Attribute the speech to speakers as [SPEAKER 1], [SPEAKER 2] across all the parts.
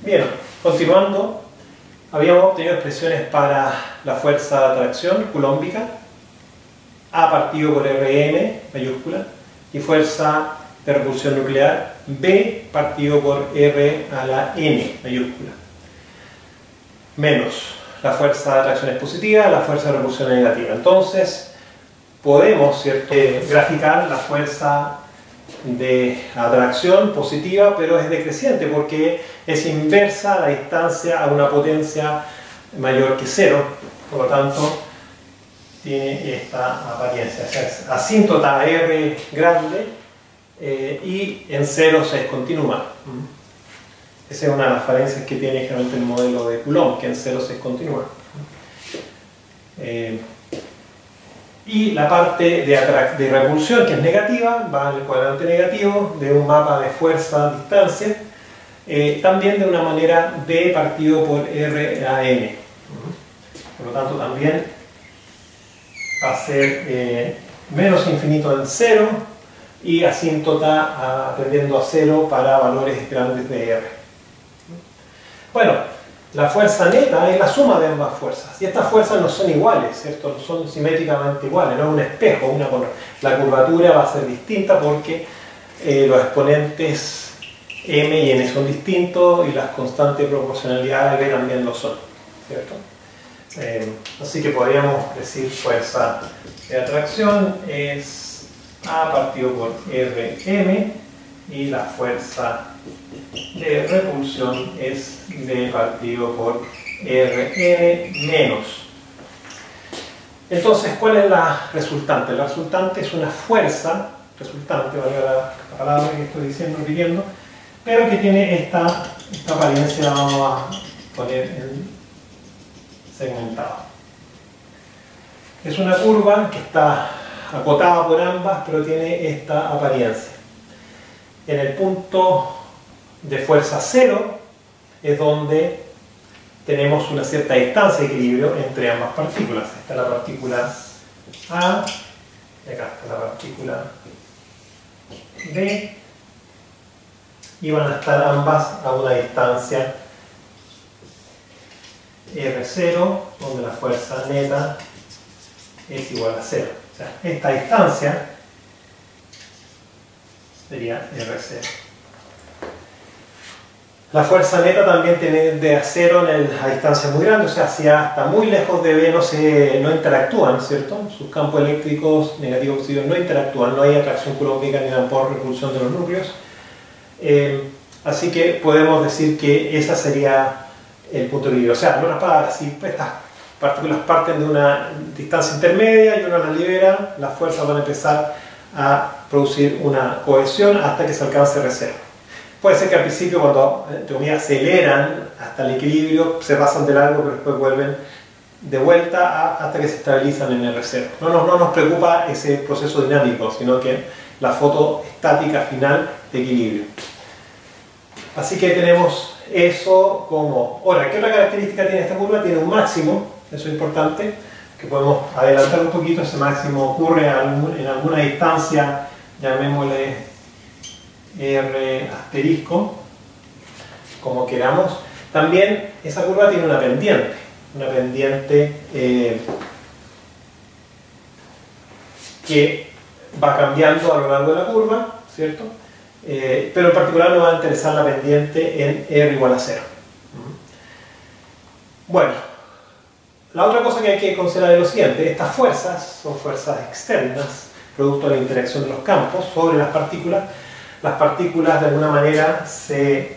[SPEAKER 1] Bien, continuando, habíamos obtenido expresiones para la fuerza de atracción coulombica, A partido por Rm mayúscula, y fuerza de repulsión nuclear, B partido por R a la N mayúscula, menos la fuerza de atracción es positiva, la fuerza de repulsión es negativa. Entonces, podemos, ¿cierto?, graficar la fuerza de atracción positiva, pero es decreciente porque es inversa a la distancia a una potencia mayor que 0, por lo tanto tiene esta apariencia, o sea, es asíntota a R grande y en 0 se descontinúa. Esa es una de las falencias que tiene generalmente el modelo de Coulomb, que en 0 se descontinúa. Y la parte de repulsión, que es negativa, va al cuadrante negativo de un mapa de fuerza-distancia, también de una manera B partido por R a N. Por lo tanto, también va a ser menos infinito en 0 y asíntota tendiendo a 0 para valores grandes de R. Bueno, la fuerza neta es la suma de ambas fuerzas, y estas fuerzas no son iguales, ¿cierto? No son simétricamente iguales, no es un espejo, la curvatura va a ser distinta porque los exponentes m y n son distintos y las constantes de proporcionalidad de b también lo son, ¿cierto? Así que podríamos decir fuerza de atracción es A partido por Rm y la fuerza de repulsión es B partido por Rn menos. Entonces, ¿cuál es la resultante? La resultante es una fuerza, resultante, valga la palabra que estoy diciendo, repitiendo, pero que tiene esta apariencia, vamos a poner en segmentado. Es una curva que está acotada por ambas, pero tiene esta apariencia. En el punto de fuerza 0 es donde tenemos una cierta distancia de equilibrio entre ambas partículas. Esta es la partícula A y acá está la partícula B, y van a estar ambas a una distancia R0, donde la fuerza neta es igual a 0. O sea, esta distancia sería R0. La fuerza neta también tiende a 0 a distancias muy grandes, o sea, si hasta muy lejos de B no interactúan, ¿cierto? Sus campos eléctricos negativos positivos no interactúan, no hay atracción coulombica ni tampoco repulsión de los núcleos. Así que podemos decir que esa sería el punto de equilibrio. O sea, en otras palabras, si estas partículas parten de una distancia intermedia y uno las libera, las fuerzas van a empezar a producir una cohesión hasta que se alcance R0. Puede ser que al principio, cuando aceleran hasta el equilibrio, se pasan de largo, pero después vuelven de vuelta hasta que se estabilizan en R0. No nos preocupa ese proceso dinámico, sino que la foto estática final de equilibrio. Así que tenemos eso como... Ahora, ¿qué otra característica tiene esta curva? Tiene un máximo, eso es importante, que podemos adelantar un poquito. Ese máximo ocurre en alguna distancia, llamémosle R asterisco, como queramos. También esa curva tiene una pendiente que va cambiando a lo largo de la curva, ¿cierto? Pero en particular nos va a interesar la pendiente en R igual a 0. Bueno, la otra cosa que hay que considerar es lo siguiente: estas fuerzas son fuerzas externas, producto de la interacción de los campos sobre las partículas. Las partículas de alguna manera se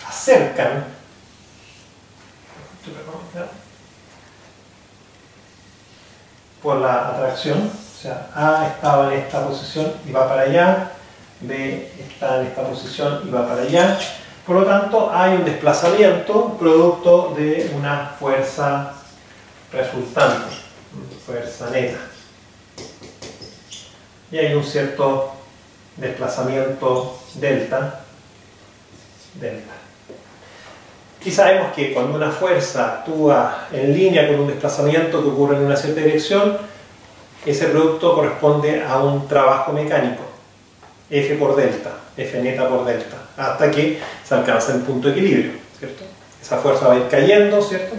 [SPEAKER 1] acercan por la atracción, o sea, A estaba en esta posición y va para allá, B está en esta posición y va para allá. Por lo tanto, hay un desplazamiento producto de una fuerza resultante, fuerza neta. Y hay un cierto desplazamiento delta. Y sabemos que cuando una fuerza actúa en línea con un desplazamiento que ocurre en una cierta dirección, ese producto corresponde a un trabajo mecánico, F por delta, F neta por delta, hasta que se alcanza el punto de equilibrio, ¿cierto? Esa fuerza va a ir cayendo, ¿cierto?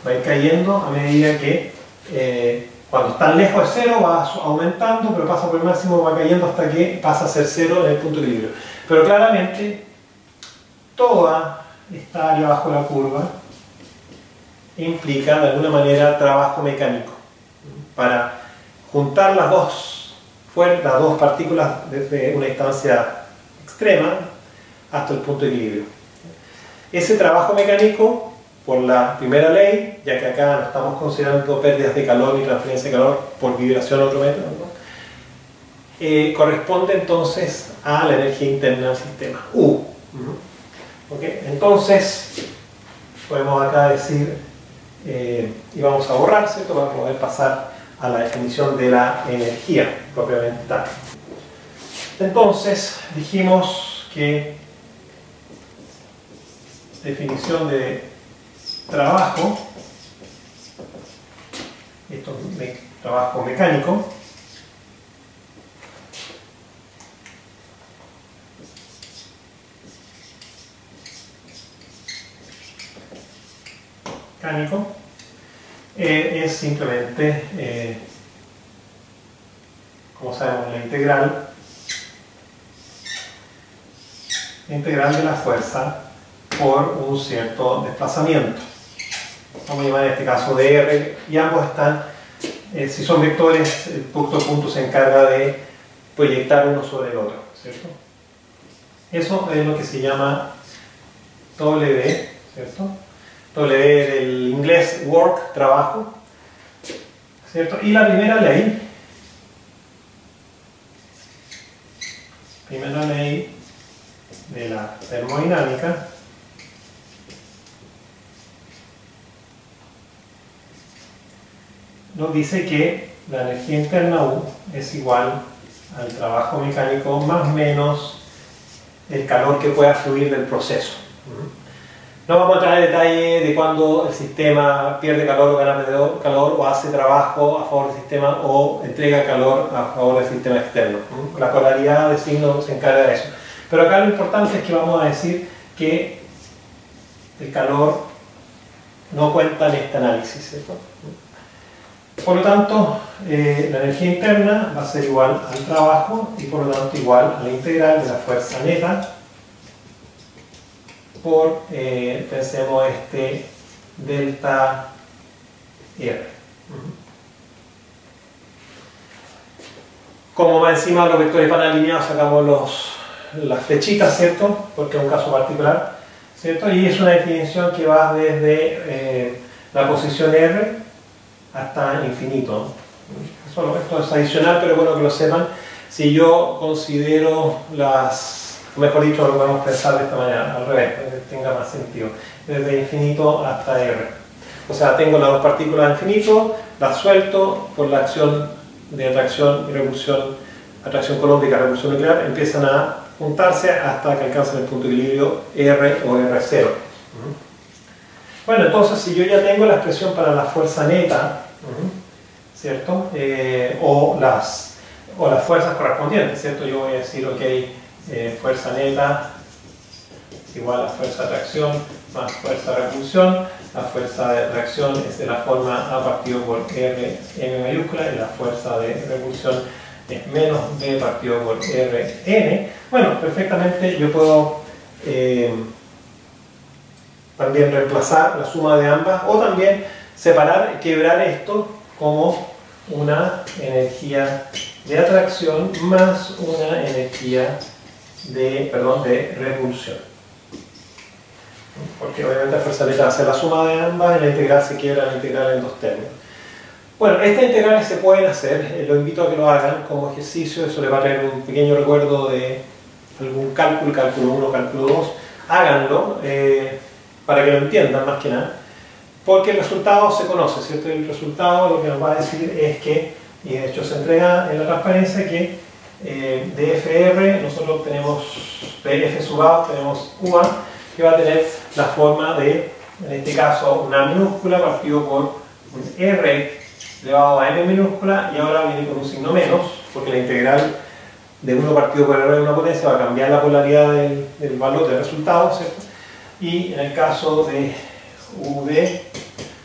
[SPEAKER 1] Va a ir cayendo a medida que cuando está lejos de cero va aumentando, pero pasa por el máximo, va cayendo hasta que pasa a ser cero en el punto de equilibrio. Pero claramente toda esta área bajo la curva implica de alguna manera trabajo mecánico para juntar las dos partículas desde una distancia extrema hasta el punto de equilibrio. Ese trabajo mecánico, por la primera ley, ya que acá no estamos considerando pérdidas de calor ni transferencia de calor por vibración a otro método, ¿no? Corresponde entonces a la energía interna del sistema, U. ¿Okay? Entonces, podemos acá decir, y vamos a borrar, ¿cierto? Para poder pasar a la definición de la energía propiamente tal. Entonces, dijimos que definición de trabajo, esto es trabajo mecánico, es simplemente, como sabemos, la integral de la fuerza por un cierto desplazamiento. Vamos a llamar en este caso de R, y ambos están, si son vectores, el punto se encarga de proyectar uno sobre el otro, ¿cierto? Eso es lo que se llama W, ¿cierto? W del inglés work, trabajo, ¿cierto? Y la primera ley de la termodinámica nos dice que la energía interna U es igual al trabajo mecánico más menos el calor que pueda fluir del proceso. No vamos a entrar en detalle de cuando el sistema pierde calor o gana calor, o hace trabajo a favor del sistema o entrega calor a favor del sistema externo. La polaridad de signo se encarga de eso. Pero acá lo importante es que vamos a decir que el calor no cuenta en este análisis, ¿cierto? Por lo tanto, la energía interna va a ser igual al trabajo y por lo tanto igual a la integral de la fuerza neta por, pensemos, este delta R. Como más encima los vectores van alineados, sacamos las flechitas, ¿cierto? Porque es un caso particular, ¿cierto? Y es una definición que va desde la posición R hasta infinito. Esto es adicional, pero bueno que lo sepan. Si yo considero mejor dicho, lo podemos pensar de esta manera, al revés, para que tenga más sentido, desde infinito hasta R. O sea, tengo las dos partículas de infinito, las suelto por la acción de atracción y repulsión, atracción colómbica, repulsión nuclear, empiezan a juntarse hasta que alcanzan el punto de equilibrio R o R0. Bueno, entonces si yo ya tengo la expresión para la fuerza neta, ¿cierto? O las fuerzas correspondientes, ¿cierto? Yo voy a decir, ok, fuerza neta es igual a fuerza de atracción más fuerza de repulsión. La fuerza de atracción es de la forma A partido por R, M mayúscula, y la fuerza de repulsión es menos B partido por R, N. Bueno, perfectamente yo puedo también reemplazar la suma de ambas, o también separar, quebrar esto como una energía de atracción más una energía de repulsión. Porque obviamente la fuerza neta hace la suma de ambas y la integral se quiebra la integral en dos términos. Bueno, estas integrales se pueden hacer, lo invito a que lo hagan como ejercicio, eso les va a traer un pequeño recuerdo de algún cálculo 1, cálculo 2, háganlo para que lo entiendan más que nada, porque el resultado se conoce, ¿cierto? El resultado lo que nos va a decir es que, y de hecho se entrega en la transparencia, que de FR nosotros tenemos, de F sub A tenemos UA, que va a tener la forma de, en este caso, una minúscula partido por un R elevado a M minúscula, y ahora viene con un signo menos, porque la integral de 1 partido por R de una potencia va a cambiar la polaridad del valor del resultado, ¿cierto? y en el caso de V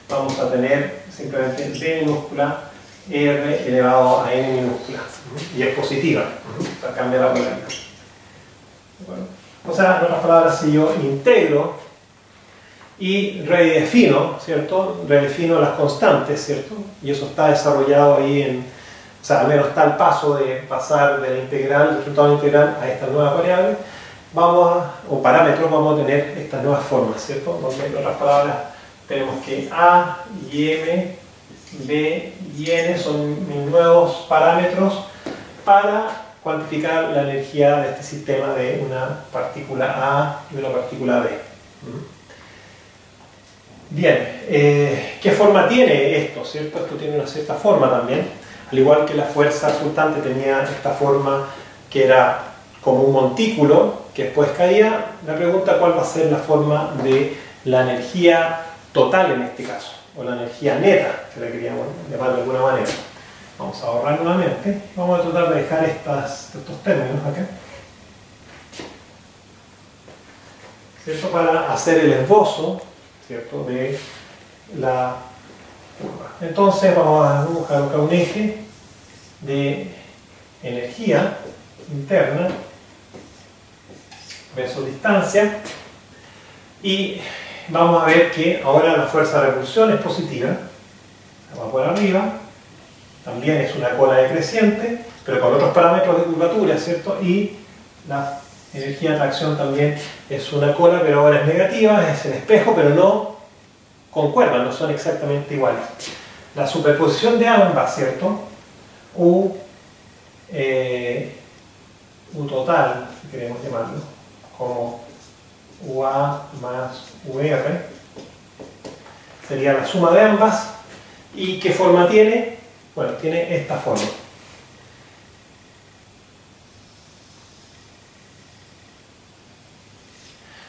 [SPEAKER 1] vamos a tener simplemente D minúscula R elevado a N minúscula, y es positiva, o sea, cambia la polaridad. Bueno, o sea, en otras palabras, si yo integro y redefino, ¿cierto? Redefino las constantes, ¿cierto? Y eso está desarrollado ahí en, o sea, al menos está el paso de pasar de la integral, del resultado integral a estas nuevas variables, o parámetros, vamos a tener estas nuevas formas, ¿cierto? Donde, en otras palabras, tenemos que A y M, B y N son mis nuevos parámetros para cuantificar la energía de este sistema de una partícula A y una partícula B. Bien, ¿qué forma tiene esto? ¿Cierto? Esto tiene una cierta forma también, al igual que la fuerza resultante tenía esta forma que era como un montículo que después caía. La pregunta, ¿cuál va a ser la forma de la energía total en este caso? O la energía neta, que la queríamos llamar de alguna manera. Vamos a ahorrar nuevamente. Vamos a tratar de dejar estos términos acá, ¿cierto? Para hacer el esbozo, ¿cierto?, de la curva. Entonces vamos a dibujar acá un eje de energía interna versus distancia, y vamos a ver que ahora la fuerza de repulsión es positiva, va por arriba, también es una cola decreciente, pero con otros parámetros de curvatura, ¿cierto? Y la energía de atracción también es una cola, pero ahora es negativa, es el espejo, pero no concuerdan, no son exactamente iguales. La superposición de ambas, ¿cierto? U total, si queremos llamarlo, como UA más UR, sería la suma de ambas. ¿Y qué forma tiene? Bueno, tiene esta forma.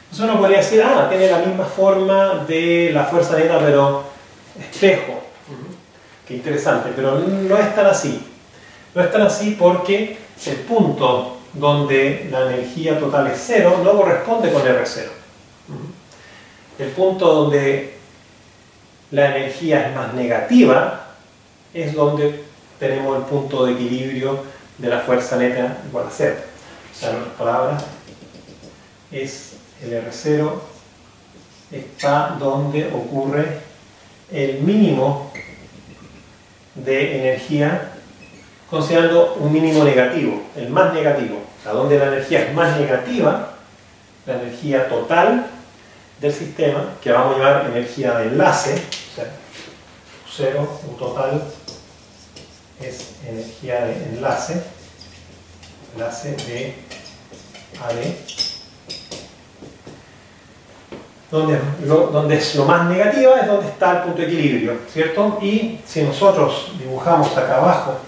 [SPEAKER 1] Entonces uno podría decir, tiene la misma forma de la fuerza neta, pero espejo. Qué interesante, pero no es tan así. No es tan así porque el punto donde la energía total es cero no corresponde con R0. El punto donde la energía es más negativa es donde tenemos el punto de equilibrio de la fuerza neta igual a cero. O sea, en otras palabras, es el R0 está donde ocurre el mínimo de energía, considerando un mínimo negativo, el más negativo. O sea, donde la energía es más negativa, la energía total del sistema, que vamos a llamar energía de enlace, o sea, U0, U total, es energía de enlace, enlace de AD, donde es lo más negativa es donde está el punto de equilibrio, ¿cierto? Y si nosotros dibujamos acá abajo,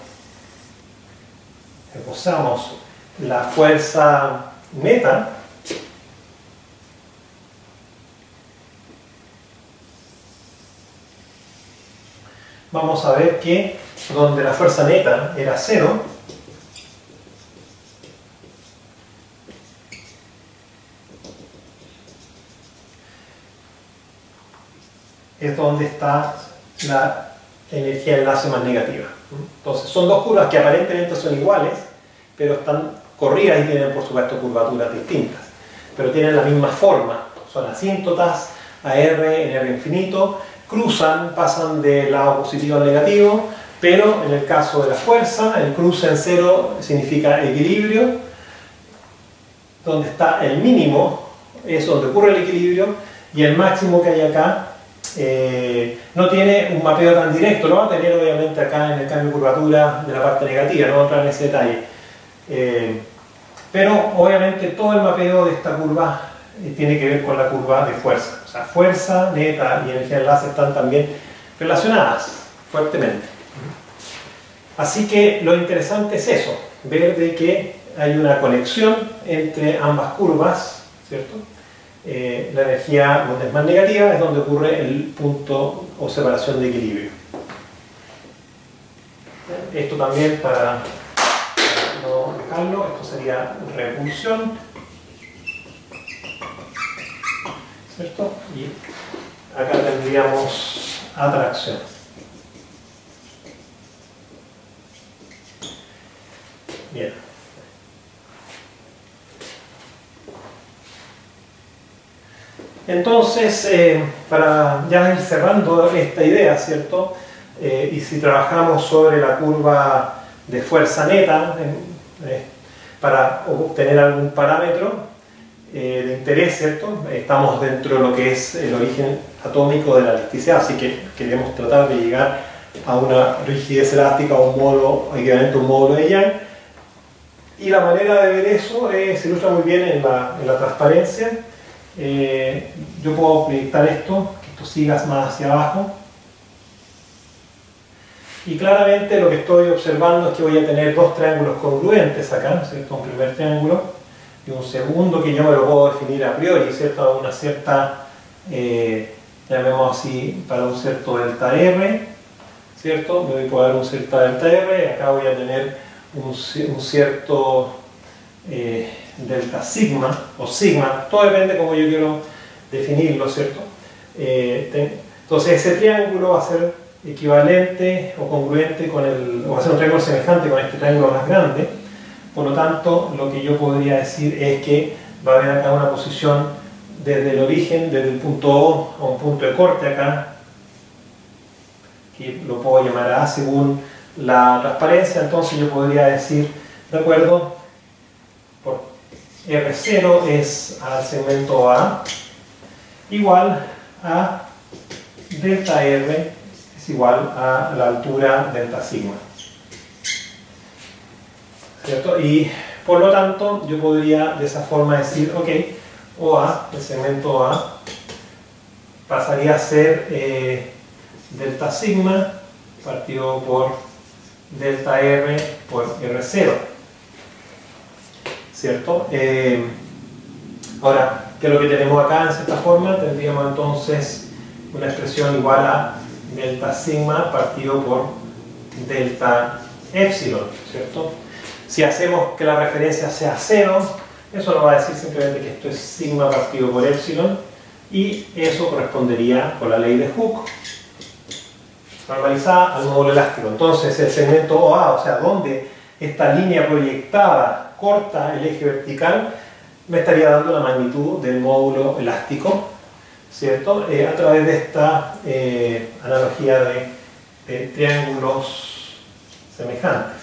[SPEAKER 1] esbozamos la fuerza neta, vamos a ver que donde la fuerza neta era cero, es donde está la energía de enlace más negativa. Entonces son dos curvas que aparentemente son iguales, pero están corridas y tienen por supuesto curvaturas distintas, pero tienen la misma forma, son asíntotas a R en R infinito, cruzan, pasan del lado positivo al negativo, pero en el caso de la fuerza, el cruce en cero significa equilibrio, donde está el mínimo es donde ocurre el equilibrio, y el máximo que hay acá no tiene un mapeo tan directo, lo va a tener obviamente acá en el cambio de curvatura de la parte negativa, no voy a entrar en ese detalle, pero obviamente todo el mapeo de esta curva tiene que ver con la curva de fuerza, o sea, fuerza neta y energía de enlace están también relacionadas fuertemente. Así que lo interesante es eso, ver de que hay una conexión entre ambas curvas, ¿cierto? La energía donde es más negativa es donde ocurre el punto o separación de equilibrio. Esto también, para no dejarlo, esto sería repulsión, ¿cierto? Y acá tendríamos atracción. Bien. Entonces, para ya ir cerrando esta idea, ¿cierto? Y si trabajamos sobre la curva de fuerza neta para obtener algún parámetro de interés, ¿cierto? Estamos dentro de lo que es el origen atómico de la elasticidad, así que queremos tratar de llegar a una rigidez elástica o un módulo equivalente a un módulo de Young. Y la manera de ver eso se ilustra muy bien en la transparencia. Yo puedo proyectar esto, que esto siga más hacia abajo. Y claramente lo que estoy observando es que voy a tener dos triángulos congruentes acá, ¿cierto? Un primer triángulo y un segundo que yo me lo puedo definir a priori, ¿cierto? A una cierta, llamemos así, para un cierto delta R, ¿cierto? Me voy a dar un cierto delta R, acá voy a tener un cierto delta sigma o sigma, todo depende de cómo yo quiero definirlo, ¿cierto? Entonces ese triángulo va a ser equivalente o congruente con o va a ser un triángulo semejante con este triángulo más grande. Por lo tanto, lo que yo podría decir es que va a haber acá una posición desde el origen, desde el punto O a un punto de corte acá, que lo puedo llamar A según la transparencia. Entonces yo podría decir, de acuerdo, por R0 es al segmento A igual a delta R es igual a la altura delta sigma, ¿cierto? Y por lo tanto yo podría de esa forma decir, ok, OA, el segmento A pasaría a ser delta sigma partido por delta R por R0, ¿cierto? Ahora, ¿qué es lo que tenemos acá en cierta forma? Tendríamos entonces una expresión igual a delta sigma partido por delta epsilon, ¿cierto? Si hacemos que la referencia sea 0, eso nos va a decir simplemente que esto es sigma partido por epsilon, y eso correspondería con la ley de Hooke normalizada al módulo elástico. Entonces el segmento OA, o sea, donde esta línea proyectada corta el eje vertical, me estaría dando la magnitud del módulo elástico, ¿cierto? A través de esta analogía de triángulos semejantes.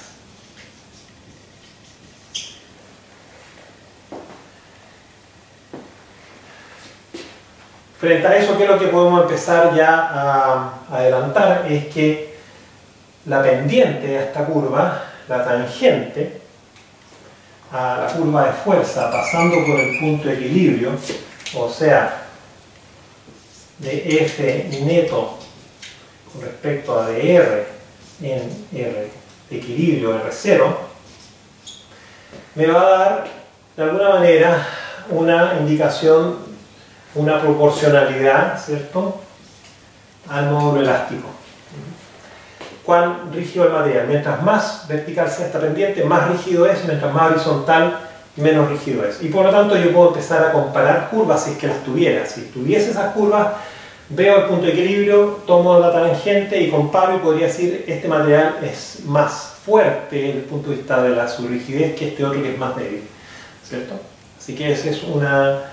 [SPEAKER 1] Frente a eso, ¿qué es lo que podemos empezar ya a adelantar? Es que la pendiente de esta curva, la tangente a la curva de fuerza pasando por el punto de equilibrio, o sea, de F neto con respecto a de R en R de equilibrio R0, me va a dar de alguna manera una indicación, una proporcionalidad, ¿cierto?, al módulo elástico. Cuán rígido el material. Mientras más vertical sea esta pendiente, más rígido es; mientras más horizontal, menos rígido es. Y por lo tanto yo puedo empezar a comparar curvas si es que las tuviera. Si tuviese esas curvas, veo el punto de equilibrio, tomo la tangente y comparo, y podría decir, este material es más fuerte desde el punto de vista de su rigidez que este otro que es más débil, ¿cierto? Así que esa es una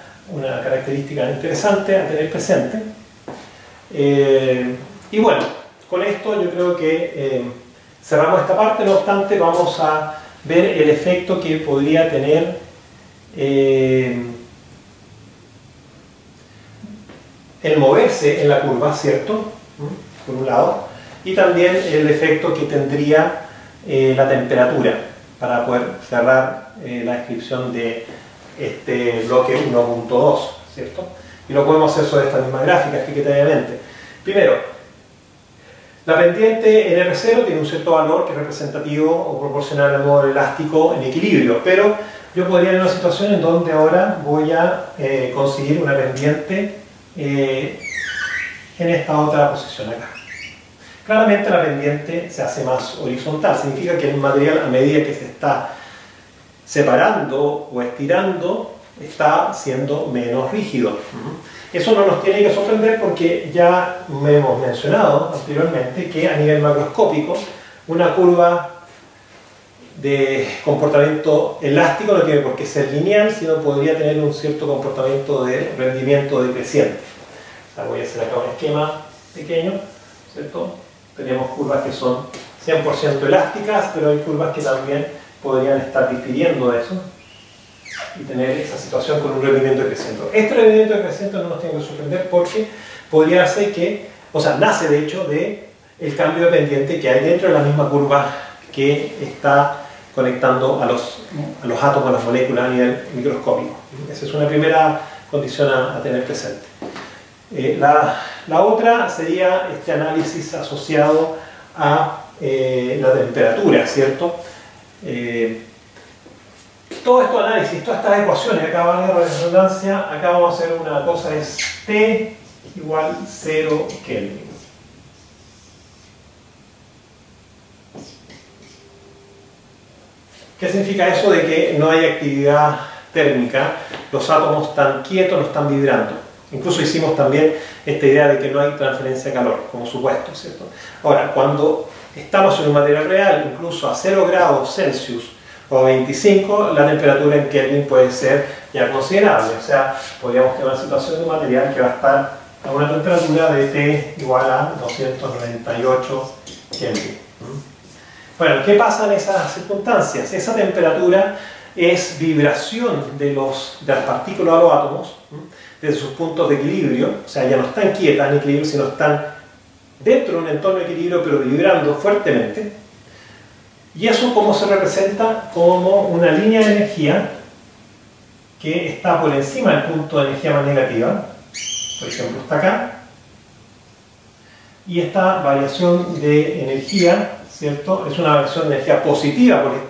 [SPEAKER 1] característica interesante a tener presente. Y bueno, con esto yo creo que cerramos esta parte. No obstante, vamos a ver el efecto que podría tener el moverse en la curva, ¿cierto?, por un lado, y también el efecto que tendría la temperatura, para poder cerrar la descripción de este bloque 1.2, ¿cierto? Y lo podemos hacer sobre esta misma gráfica, explicativamente. Primero, la pendiente en R0 tiene un cierto valor que es representativo o proporcional al módulo elástico en equilibrio, pero yo podría ir en una situación en donde ahora voy a conseguir una pendiente en esta otra posición acá. Claramente la pendiente se hace más horizontal, significa que el material, a medida que se está separando o estirando, está siendo menos rígido. Eso no nos tiene que sorprender porque ya hemos mencionado anteriormente que a nivel macroscópico una curva de comportamiento elástico no tiene por qué ser lineal, sino podría tener un cierto comportamiento de rendimiento decreciente. O sea, voy a hacer acá un esquema pequeño, ¿cierto? Tenemos curvas que son 100% elásticas, pero hay curvas que también podrían estar difiriendo de eso y tener esa situación con un rendimiento decreciente. Este rendimiento decreciente no nos tiene que sorprender porque podría ser que, o sea, nace de hecho de el cambio de pendiente que hay dentro de la misma curva que está conectando a los átomos, a las moléculas a nivel microscópico. Esa es una primera condición a tener presente. La otra sería este análisis asociado a la temperatura, ¿cierto? Todo este análisis, todas estas ecuaciones, acá va la redundancia, acá vamos a hacer una cosa, es T igual 0 Kelvin. ¿Qué significa eso de que no hay actividad térmica? Los átomos están quietos, no están vibrando. Incluso hicimos también esta idea de que no hay transferencia de calor, como supuesto, ¿cierto? Ahora, cuando estamos en un material real, incluso a 0 grados Celsius o 25, la temperatura en Kelvin puede ser ya considerable. O sea, podríamos tener una situación de un material que va a estar a una temperatura de T igual a 298 Kelvin. Bueno, ¿qué pasa en esas circunstancias? Esa temperatura es vibración de las partículas de los átomos desde sus puntos de equilibrio, o sea, ya no están quietas en equilibrio, sino están dentro de un entorno de equilibrio, pero vibrando fuertemente. Y eso cómo se representa como una línea de energía que está por encima del punto de energía más negativa, por ejemplo está acá, y esta variación de energía, ¿cierto? Es una variación de energía positiva, porque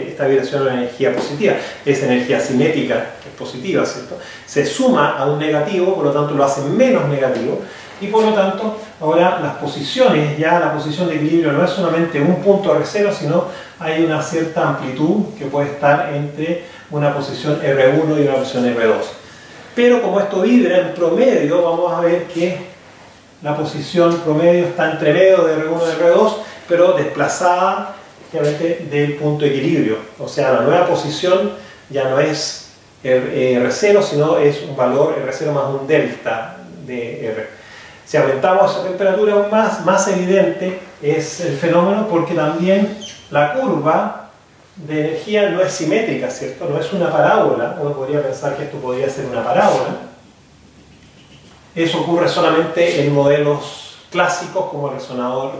[SPEAKER 1] esta vibración es una energía positiva, es energía cinética, que es positiva, ¿cierto? Se suma a un negativo, por lo tanto lo hace menos negativo, y por lo tanto ahora las posiciones, ya la posición de equilibrio no es solamente un punto R0, sino hay una cierta amplitud que puede estar entre una posición R1 y una posición R2. Pero como esto vibra en promedio, vamos a ver que la posición promedio está entre medio de R1 y R2, pero desplazada obviamente del punto de equilibrio. O sea, la nueva posición ya no es R0, sino es un valor R0 más un delta de R. Si aumentamos esa temperatura aún más evidente es el fenómeno, porque también la curva de energía no es simétrica, ¿cierto? No es una parábola. Uno podría pensar que esto podría ser una parábola. Eso ocurre solamente en modelos clásicos como el resonador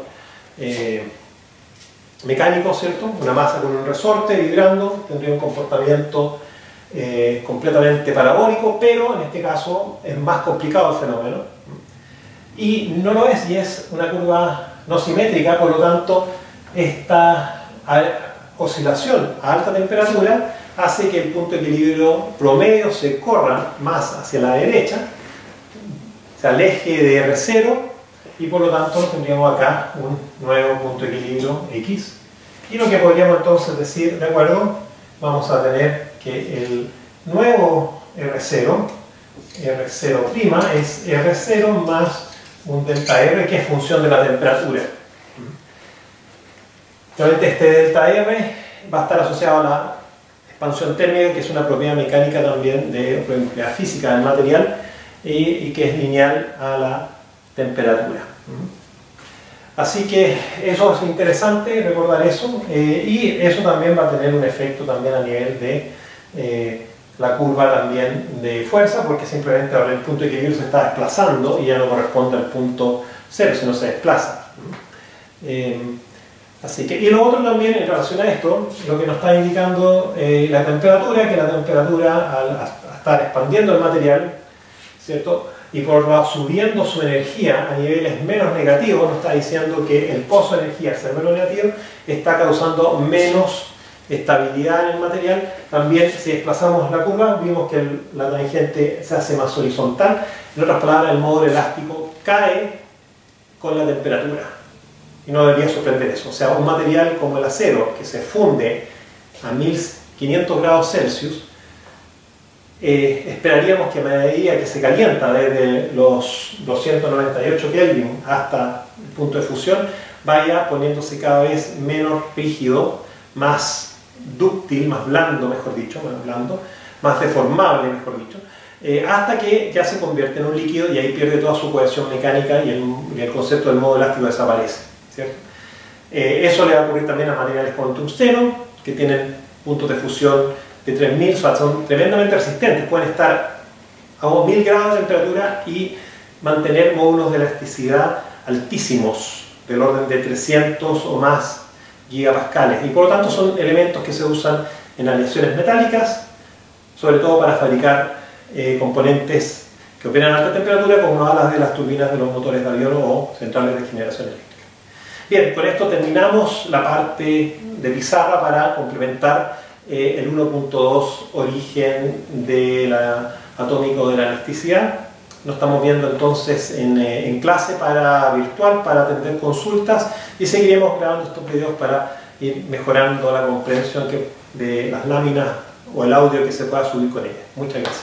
[SPEAKER 1] mecánico, ¿cierto? Una masa con un resorte vibrando tendría un comportamiento completamente parabólico, pero en este caso es más complicado el fenómeno. Y no lo es, y es una curva no simétrica, por lo tanto esta oscilación a alta temperatura hace que el punto de equilibrio promedio se corra más hacia la derecha, se aleje de R0, y por lo tanto tendríamos acá un nuevo punto de equilibrio X. Y lo que podríamos entonces decir, de acuerdo, vamos a tener que el nuevo R0 es R0 más un delta R, que es función de la temperatura. Obviamente este delta R va a estar asociado a la expansión térmica, que es una propiedad mecánica también, de propiedad física del material, y que es lineal a la temperatura. Así que eso es interesante recordar eso, y eso también va a tener un efecto también a nivel de la curva también de fuerza, porque simplemente ahora el punto de equilibrio se está desplazando y ya no corresponde al punto cero, sino se desplaza. Así que, y lo otro también en relación a esto, lo que nos está indicando la temperatura, que la temperatura al estar expandiendo el material, ¿cierto? Y por otro lado subiendo su energía a niveles menos negativos, nos está diciendo que el pozo de energía, al ser menos negativo, está causando menos estabilidad en el material. También si desplazamos la curva, vimos que la tangente se hace más horizontal. En otras palabras, el módulo elástico cae con la temperatura. Y no debería sorprender eso. O sea, un material como el acero, que se funde a 1500 grados Celsius, esperaríamos que a medida que se calienta desde los 298 Kelvin hasta el punto de fusión, vaya poniéndose cada vez menos rígido, más dúctil, más blando, mejor dicho, más deformable, mejor dicho, hasta que ya se convierte en un líquido y ahí pierde toda su cohesión mecánica y el concepto del modo elástico desaparece, ¿cierto? Eso le va a ocurrir también a materiales como el tungsteno, que tienen puntos de fusión de 3000, o sea, son tremendamente resistentes, pueden estar a 1000 grados de temperatura y mantener módulos de elasticidad altísimos, del orden de 300 o más gigapascales, y por lo tanto son elementos que se usan en aleaciones metálicas, sobre todo para fabricar componentes que operan a alta temperatura, como alas de las turbinas de los motores de avión o centrales de generación eléctrica. Bien, con esto terminamos la parte de pizarra para complementar el 1.2 origen atómico de la elasticidad. Nos estamos viendo entonces en clase virtual para atender consultas, y seguiremos grabando estos videos para ir mejorando la comprensión de las láminas o el audio que se pueda subir con ellas. Muchas gracias.